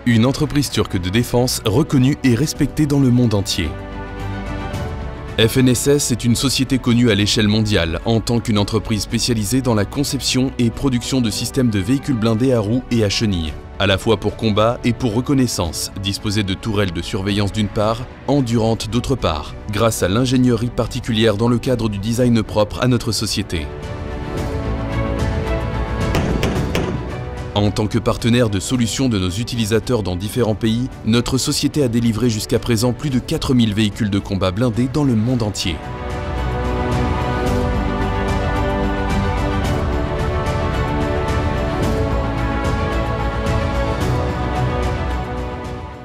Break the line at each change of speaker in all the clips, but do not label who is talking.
Une entreprise turque de défense reconnue et respectée dans le monde entier. FNSS est une société connue à l'échelle mondiale en tant qu'une entreprise spécialisée dans la conception et production de systèmes de véhicules blindés à roues et à chenilles, à la fois pour combat et pour reconnaissance, disposés de tourelles de surveillance d'une part, endurantes d'autre part, grâce à l'ingénierie particulière dans le cadre du design propre à notre société. En tant que partenaire de solutions de nos utilisateurs dans différents pays, notre société a délivré jusqu'à présent plus de 4000 véhicules de combat blindés dans le monde entier.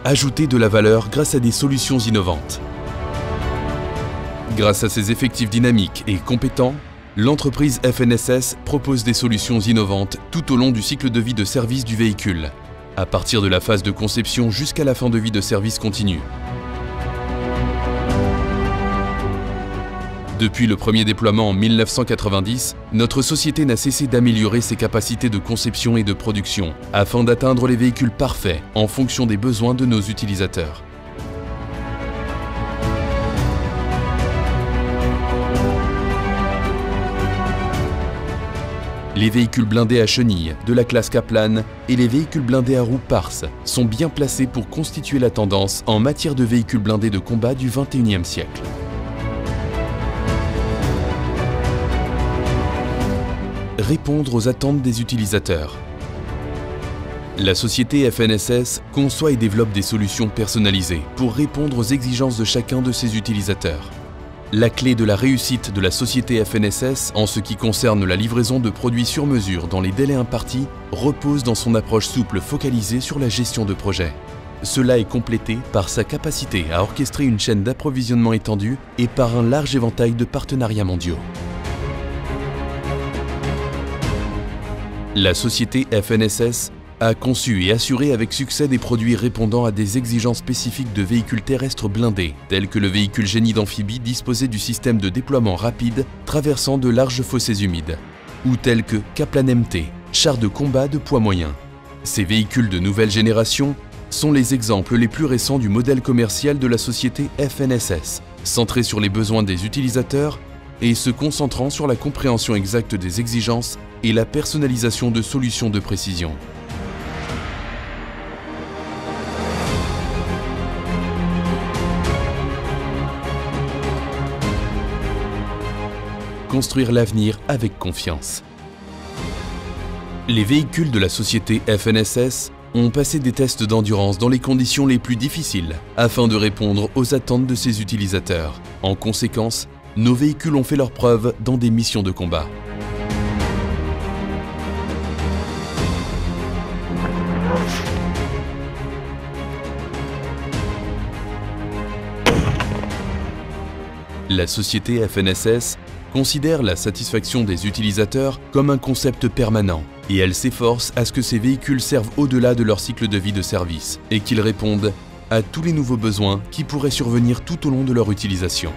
Ajouter de la valeur grâce à des solutions innovantes. Grâce à ses effectifs dynamiques et compétents, l'entreprise FNSS propose des solutions innovantes tout au long du cycle de vie de service du véhicule, à partir de la phase de conception jusqu'à la fin de vie de service continu. Depuis le premier déploiement en 1990, notre société n'a cessé d'améliorer ses capacités de conception et de production afin d'atteindre les véhicules parfaits en fonction des besoins de nos utilisateurs. Les véhicules blindés à chenilles de la classe Kaplan et les véhicules blindés à roues Pars sont bien placés pour constituer la tendance en matière de véhicules blindés de combat du XXIe siècle. Répondre aux attentes des utilisateurs. La société FNSS conçoit et développe des solutions personnalisées pour répondre aux exigences de chacun de ses utilisateurs. La clé de la réussite de la société FNSS en ce qui concerne la livraison de produits sur mesure dans les délais impartis repose dans son approche souple focalisée sur la gestion de projet. Cela est complété par sa capacité à orchestrer une chaîne d'approvisionnement étendue et par un large éventail de partenariats mondiaux. La société FNSS a conçu et assuré avec succès des produits répondant à des exigences spécifiques de véhicules terrestres blindés, tels que le véhicule génie d'amphibie disposé du système de déploiement rapide traversant de larges fossés humides, ou tels que Kaplan MT, char de combat de poids moyen. Ces véhicules de nouvelle génération sont les exemples les plus récents du modèle commercial de la société FNSS, centré sur les besoins des utilisateurs et se concentrant sur la compréhension exacte des exigences et la personnalisation de solutions de précision. Construire l'avenir avec confiance. Les véhicules de la société FNSS ont passé des tests d'endurance dans les conditions les plus difficiles afin de répondre aux attentes de ses utilisateurs. En conséquence, nos véhicules ont fait leurs preuves dans des missions de combat. La société FNSS considère la satisfaction des utilisateurs comme un concept permanent et elle s'efforce à ce que ces véhicules servent au-delà de leur cycle de vie de service et qu'ils répondent à tous les nouveaux besoins qui pourraient survenir tout au long de leur utilisation.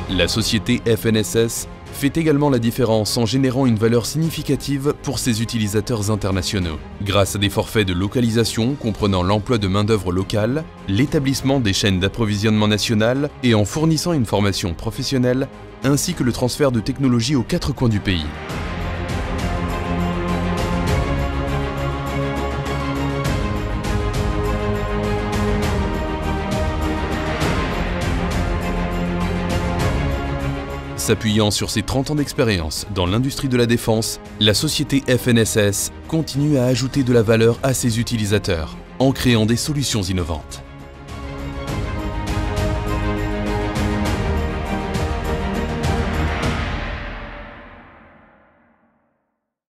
La société FNSS fait également la différence en générant une valeur significative pour ses utilisateurs internationaux, grâce à des forfaits de localisation comprenant l'emploi de main-d'œuvre locale, l'établissement des chaînes d'approvisionnement nationales et en fournissant une formation professionnelle, ainsi que le transfert de technologies aux 4 coins du pays. S'appuyant sur ses 30 ans d'expérience dans l'industrie de la défense, la société FNSS continue à ajouter de la valeur à ses utilisateurs en créant des solutions innovantes.